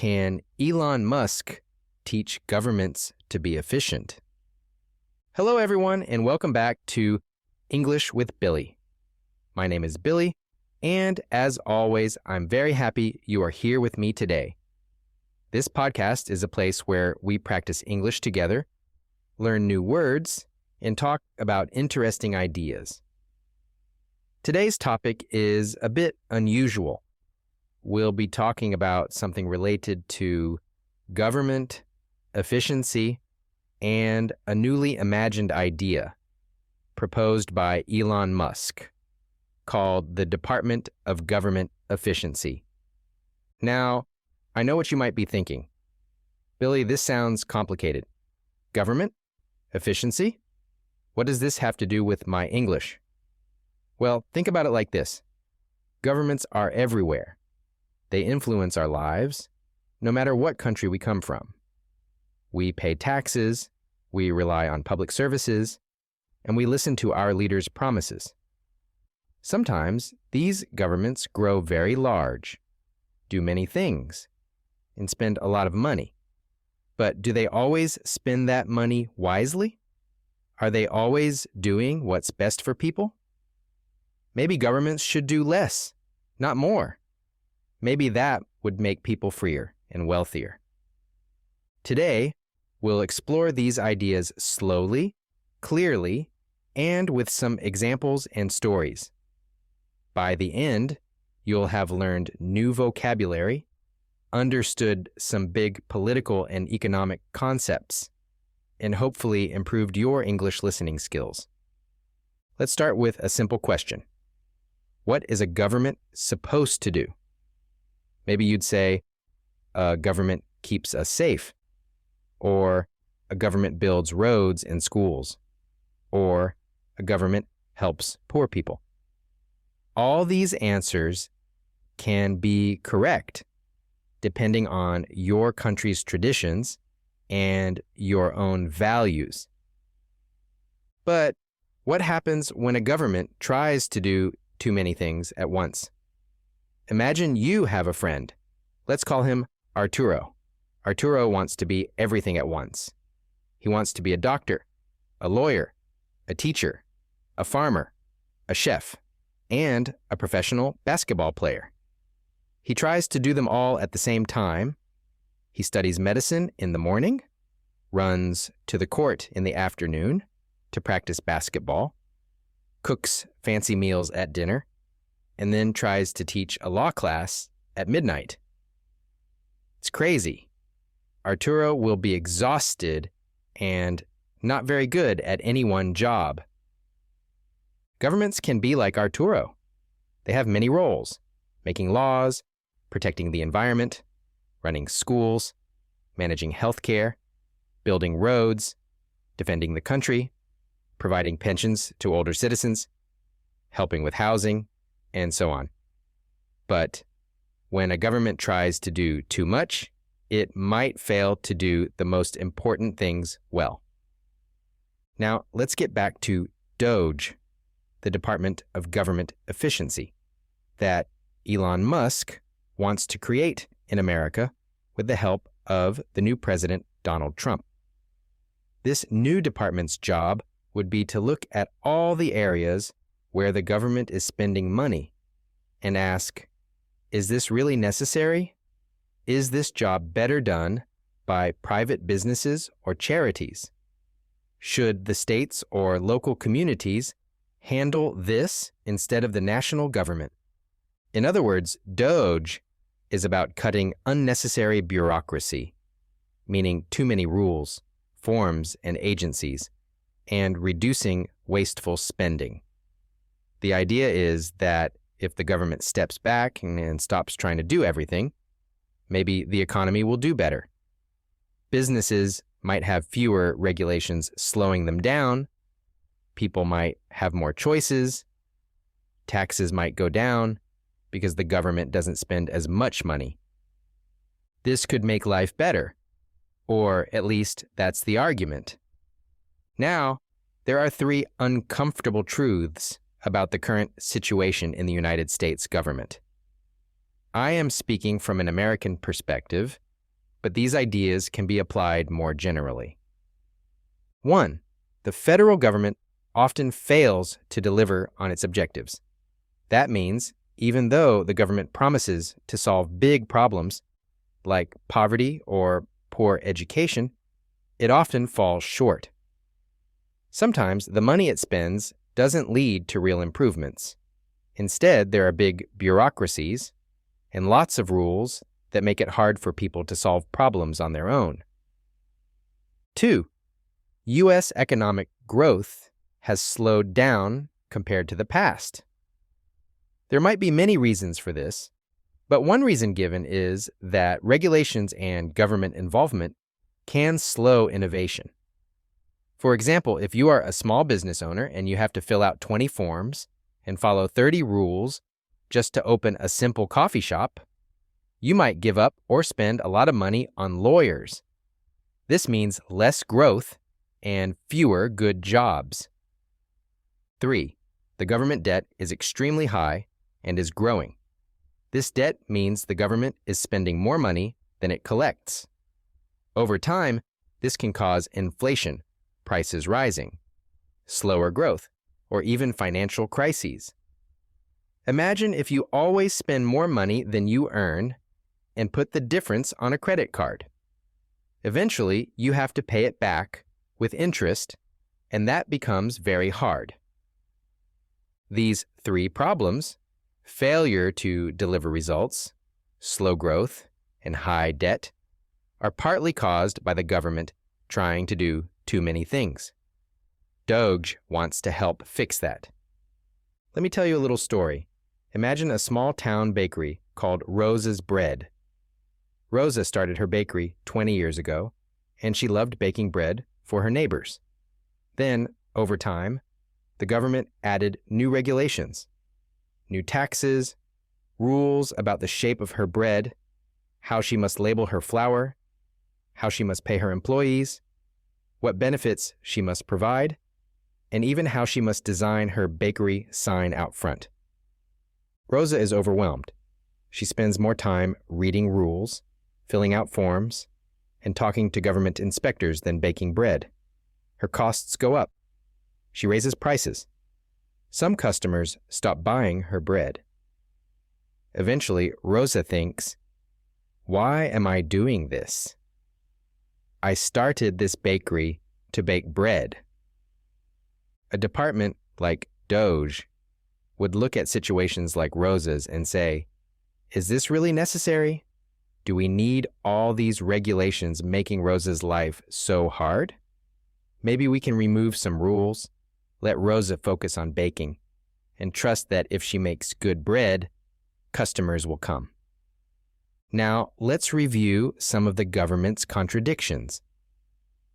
Can Elon Musk teach governments to be efficient? Hello, everyone, and welcome back to English with Billy. My name is Billy, and as always, I'm very happy you are here with me today. This podcast is a place where we practice English together, learn new words, and talk about interesting ideas. Today's topic is a bit unusual. We'll be talking about something related to government, efficiency, and a newly imagined idea proposed by Elon Musk called the Department of Government Efficiency. Now, I know what you might be thinking. Billy, this sounds complicated. Government? Efficiency? What does this have to do with my English? Well, think about it like this. Governments are everywhere. They influence our lives, no matter what country we come from. We pay taxes, we rely on public services, and we listen to our leaders' promises. Sometimes these governments grow very large, do many things, and spend a lot of money. But do they always spend that money wisely? Are they always doing what's best for people? Maybe governments should do less, not more. Maybe that would make people freer and wealthier. Today, we'll explore these ideas slowly, clearly, and with some examples and stories. By the end, you'll have learned new vocabulary, understood some big political and economic concepts, and hopefully improved your English listening skills. Let's start with a simple question. What is a government supposed to do? Maybe you'd say, a government keeps us safe, or a government builds roads and schools, or a government helps poor people. All these answers can be correct depending on your country's traditions and your own values. But what happens when a government tries to do too many things at once? Imagine you have a friend. Let's call him Arturo. Arturo wants to be everything at once. He wants to be a doctor, a lawyer, a teacher, a farmer, a chef, and a professional basketball player. He tries to do them all at the same time. He studies medicine in the morning, runs to the court in the afternoon to practice basketball, cooks fancy meals at dinner, and then tries to teach a law class at midnight. It's crazy. Arturo will be exhausted and not very good at any one job. Governments can be like Arturo. They have many roles: making laws, protecting the environment, running schools, managing healthcare, building roads, defending the country, providing pensions to older citizens, helping with housing, and so on. But when a government tries to do too much, it might fail to do the most important things well. Now, let's get back to DOGE, the Department of Government Efficiency, that Elon Musk wants to create in America with the help of the new president, Donald Trump. This new department's job would be to look at all the areas where the government is spending money and ask, is this really necessary? Is this job better done by private businesses or charities? Should the states or local communities handle this instead of the national government? In other words, DOGE is about cutting unnecessary bureaucracy, meaning too many rules, forms, and agencies, and reducing wasteful spending. The idea is that if the government steps back and stops trying to do everything, maybe the economy will do better. Businesses might have fewer regulations slowing them down, people might have more choices, taxes might go down because the government doesn't spend as much money. This could make life better, or at least that's the argument. Now, there are 3 uncomfortable truths about the current situation in the United States government. I am speaking from an American perspective, but these ideas can be applied more generally. 1. The federal government often fails to deliver on its objectives. That means, even though the government promises to solve big problems like poverty or poor education, it often falls short. Sometimes the money it spends doesn't lead to real improvements. Instead, there are big bureaucracies and lots of rules that make it hard for people to solve problems on their own. 2. U.S. economic growth has slowed down compared to the past. There might be many reasons for this, but one reason given is that regulations and government involvement can slow innovation. For example, if you are a small business owner and you have to fill out 20 forms and follow 30 rules just to open a simple coffee shop, you might give up or spend a lot of money on lawyers. This means less growth and fewer good jobs. 3. The government debt is extremely high and is growing. This debt means the government is spending more money than it collects. Over time, this can cause inflation, prices rising, slower growth, or even financial crises. Imagine if you always spend more money than you earn and put the difference on a credit card. Eventually, you have to pay it back with interest, and that becomes very hard. These 3 problems, failure to deliver results, slow growth, and high debt, are partly caused by the government trying to do too many things. DOGE wants to help fix that. Let me tell you a little story. Imagine a small town bakery called Rosa's Bread. Rosa started her bakery 20 years ago, and she loved baking bread for her neighbors. Then, over time, the government added new regulations, new taxes, rules about the shape of her bread, how she must label her flour, how she must pay her employees, what benefits she must provide, and even how she must design her bakery sign out front. Rosa is overwhelmed. She spends more time reading rules, filling out forms, and talking to government inspectors than baking bread. Her costs go up. She raises prices. Some customers stop buying her bread. Eventually, Rosa thinks, "Why am I doing this? I started this bakery to bake bread." A department like DOGE would look at situations like Rosa's and say, "Is this really necessary? Do we need all these regulations making Rosa's life so hard? Maybe we can remove some rules, let Rosa focus on baking, and trust that if she makes good bread, customers will come." Now, let's review some of the government's contradictions.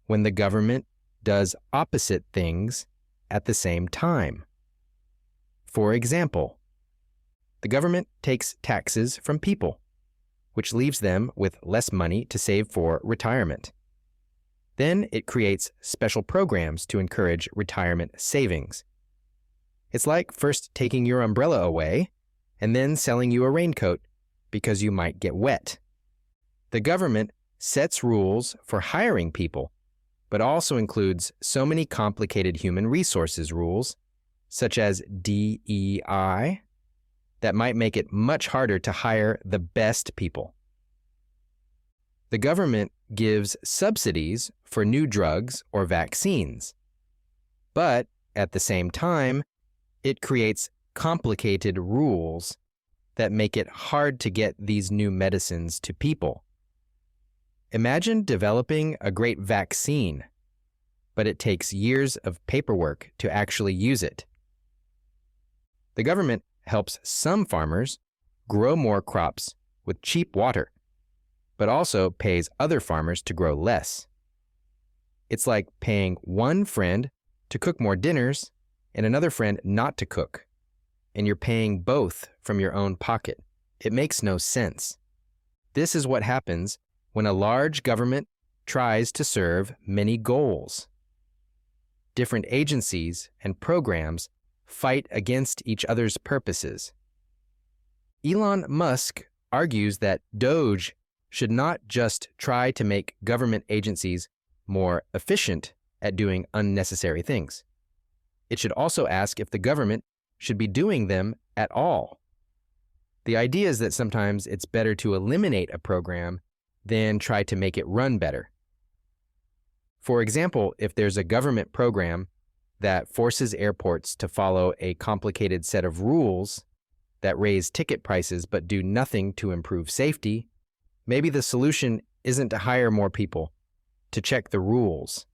When the government does opposite things at the same time. For example, the government takes taxes from people, which leaves them with less money to save for retirement. Then it creates special programs to encourage retirement savings. It's like first taking your umbrella away and then selling you a raincoat because you might get wet. The government sets rules for hiring people, but also includes so many complicated human resources rules, such as DEI, that might make it much harder to hire the best people. The government gives subsidies for new drugs or vaccines, but at the same time, it creates complicated rules that make it hard to get these new medicines to people. Imagine developing a great vaccine, but it takes years of paperwork to actually use it. The government helps some farmers grow more crops with cheap water, but also pays other farmers to grow less. It's like paying one friend to cook more dinners and another friend not to cook, and you're paying both from your own pocket. It makes no sense. This is what happens when a large government tries to serve many goals. Different agencies and programs fight against each other's purposes. Elon Musk argues that DOGE should not just try to make government agencies more efficient at doing unnecessary things. It should also ask if the government should be doing them at all. The idea is that sometimes it's better to eliminate a program than try to make it run better. For example, if there's a government program that forces airports to follow a complicated set of rules that raise ticket prices but do nothing to improve safety, maybe the solution isn't to hire more people to check the rules.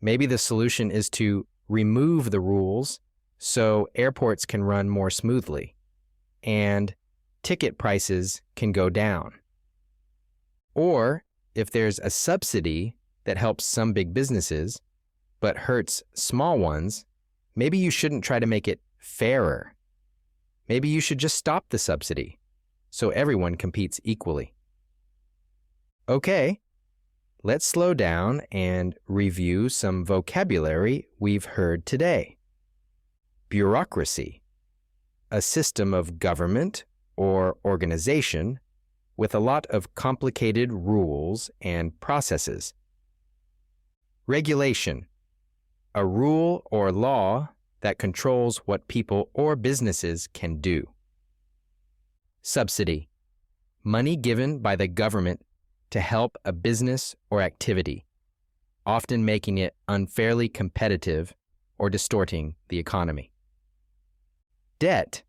Maybe the solution is to remove the rules so airports can run more smoothly and ticket prices can go down. Or if there's a subsidy that helps some big businesses but hurts small ones, maybe you shouldn't try to make it fairer. Maybe you should just stop the subsidy so everyone competes equally. Okay, let's slow down and review some vocabulary we've heard today. Bureaucracy, a system of government or organization with a lot of complicated rules and processes. Regulation, a rule or law that controls what people or businesses can do. Subsidy, money given by the government to help a business or activity, often making it unfairly competitive or distorting the economy. Debt,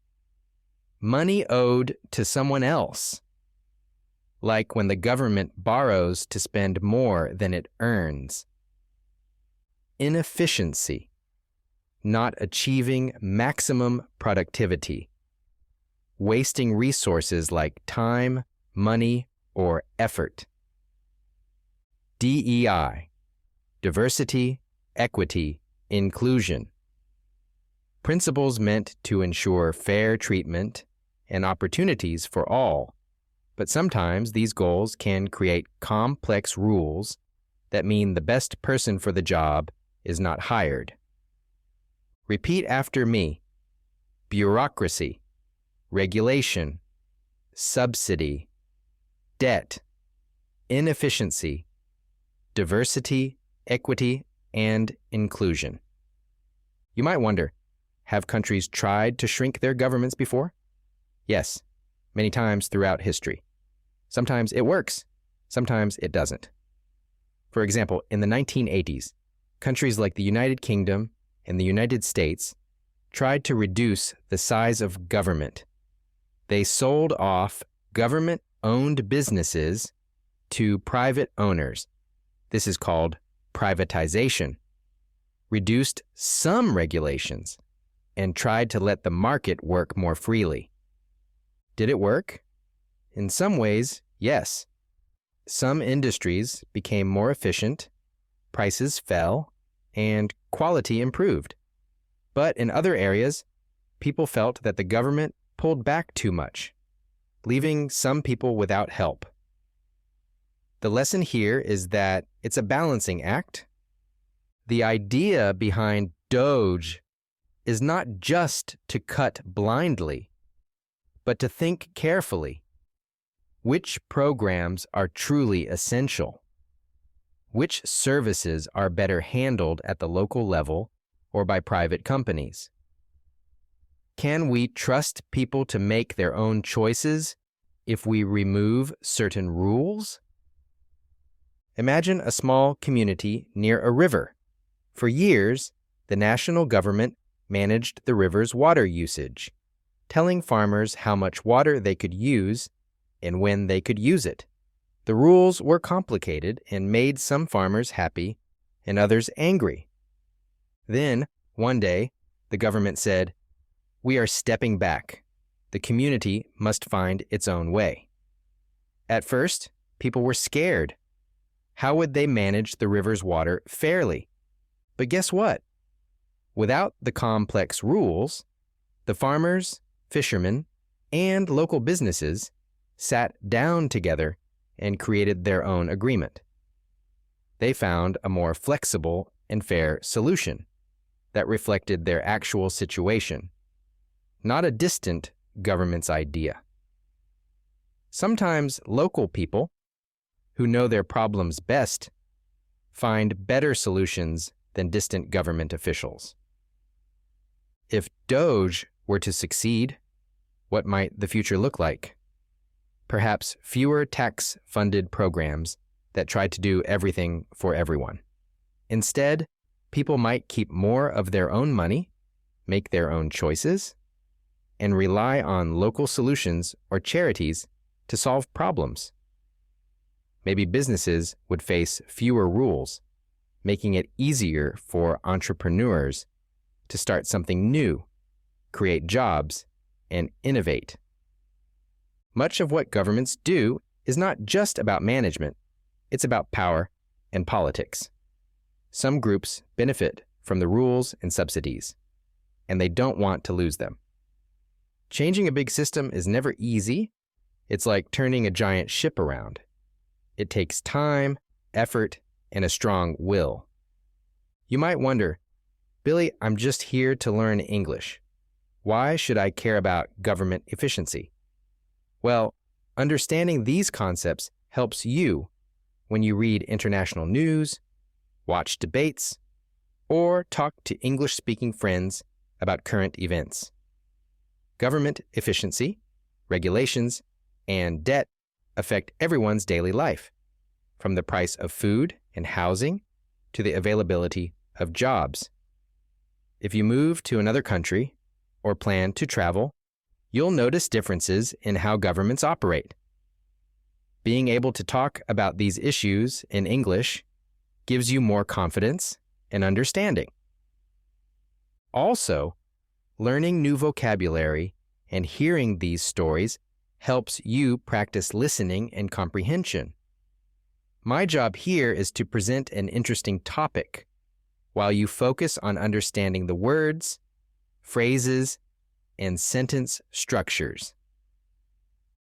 money owed to someone else, like when the government borrows to spend more than it earns. Inefficiency, not achieving maximum productivity, wasting resources like time, money, or effort. DEI, diversity, equity, inclusion. Principles meant to ensure fair treatment and opportunities for all, but sometimes these goals can create complex rules that mean the best person for the job is not hired. Repeat after me. Bureaucracy, regulation, subsidy, debt, inefficiency, diversity, equity, and inclusion. You might wonder, have countries tried to shrink their governments before? Yes, many times throughout history. Sometimes it works, sometimes it doesn't. For example, in the 1980s, countries like the United Kingdom and the United States tried to reduce the size of government. They sold off government-owned businesses to private owners. This is called privatization. Reduced some regulations and tried to let the market work more freely. Did it work? In some ways, yes. Some industries became more efficient, prices fell, and quality improved. But in other areas, people felt that the government pulled back too much, leaving some people without help. The lesson here is that it's a balancing act. The idea behind DOGE is not just to cut blindly, but to think carefully. Which programs are truly essential? Which services are better handled at the local level or by private companies? Can we trust people to make their own choices if we remove certain rules? Imagine a small community near a river. For years, the national government managed the river's water usage, telling farmers how much water they could use and when they could use it. The rules were complicated and made some farmers happy and others angry. Then, one day, the government said, "We are stepping back. The community must find its own way." At first, people were scared. How would they manage the river's water fairly? But guess what? Without the complex rules, the farmers, fishermen, and local businesses sat down together and created their own agreement. They found a more flexible and fair solution that reflected their actual situation, not a distant government's idea. Sometimes local people, who know their problems best, find better solutions than distant government officials. If DOGE were to succeed, what might the future look like? Perhaps fewer tax-funded programs that try to do everything for everyone. Instead, people might keep more of their own money, make their own choices, and rely on local solutions or charities to solve problems. Maybe businesses would face fewer rules, making it easier for entrepreneurs to start something new, create jobs, and innovate. Much of what governments do is not just about management, it's about power and politics. Some groups benefit from the rules and subsidies, and they don't want to lose them. Changing a big system is never easy. It's like turning a giant ship around. It takes time, effort, and a strong will. You might wonder, Billy, I'm just here to learn English. Why should I care about government efficiency? Well, understanding these concepts helps you when you read international news, watch debates, or talk to English-speaking friends about current events. Government efficiency, regulations, and debt affect everyone's daily life, from the price of food and housing to the availability of jobs. If you move to another country or plan to travel, you'll notice differences in how governments operate. Being able to talk about these issues in English gives you more confidence and understanding. Also, learning new vocabulary and hearing these stories helps you practice listening and comprehension. My job here is to present an interesting topic while you focus on understanding the words, phrases, and sentence structures.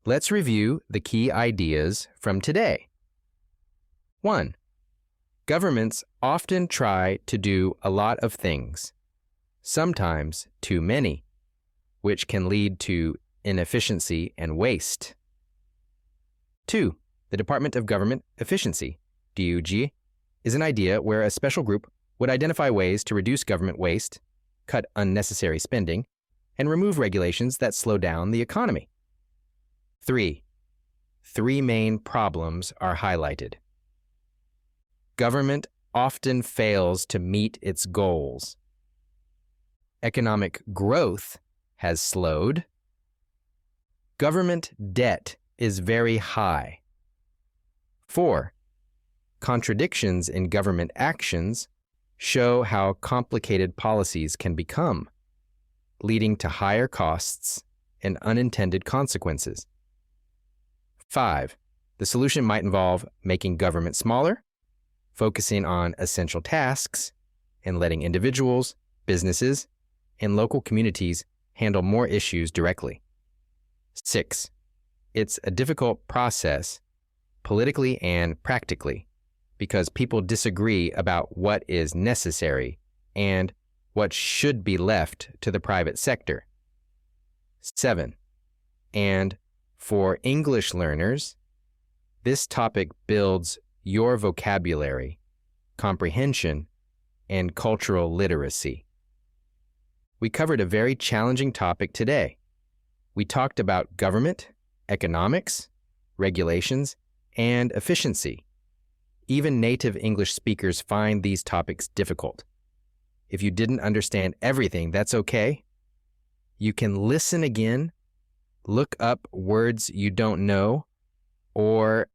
Let's review the key ideas from today. 1. Governments often try to do a lot of things, sometimes too many, which can lead to inefficiency and waste. 2. The Department of Government Efficiency, DOGE, is an idea where a special group would identify ways to reduce government waste, cut unnecessary spending, and remove regulations that slow down the economy. 3. 3 main problems are highlighted. Government often fails to meet its goals. Economic growth has slowed. Government debt is very high. 4. Contradictions in government actions show how complicated policies can become, leading to higher costs and unintended consequences. 5. The solution might involve making government smaller, focusing on essential tasks, and letting individuals, businesses, and local communities handle more issues directly. 6. It's a difficult process, politically and practically, because people disagree about what is necessary and what should be left to the private sector. 7. And for English learners, this topic builds your vocabulary, comprehension, and cultural literacy. We covered a very challenging topic today. We talked about government, economics, regulations, and efficiency. Even native English speakers find these topics difficult. If you didn't understand everything, that's okay. You can listen again, look up words you don't know, or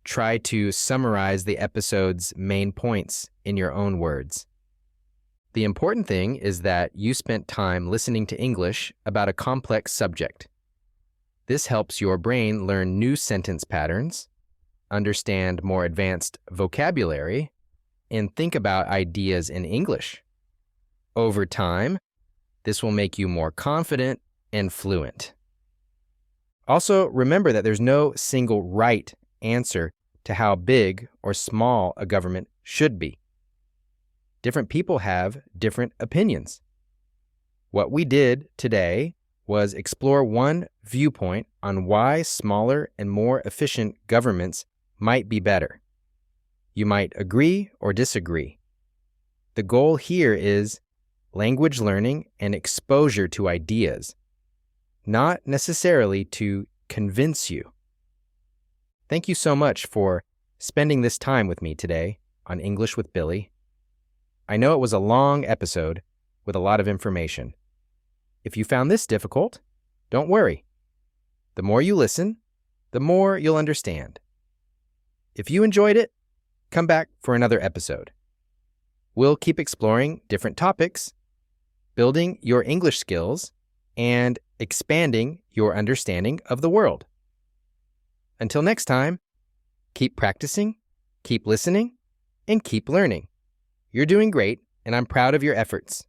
try to summarize the episode's main points in your own words. The important thing is that you spent time listening to English about a complex subject. This helps your brain learn new sentence patterns, understand more advanced vocabulary, and think about ideas in English. Over time, this will make you more confident and fluent. Also, remember that there's no single right answer to how big or small a government should be. Different people have different opinions. What we did today was explore one viewpoint on why smaller and more efficient governments might be better. You might agree or disagree. The goal here is language learning and exposure to ideas, not necessarily to convince you. Thank you so much for spending this time with me today on English with Billy. I know it was a long episode with a lot of information. If you found this difficult, don't worry. The more you listen, the more you'll understand. If you enjoyed it, come back for another episode. We'll keep exploring different topics, building your English skills, and expanding your understanding of the world. Until next time, keep practicing, keep listening, and keep learning. You're doing great, and I'm proud of your efforts.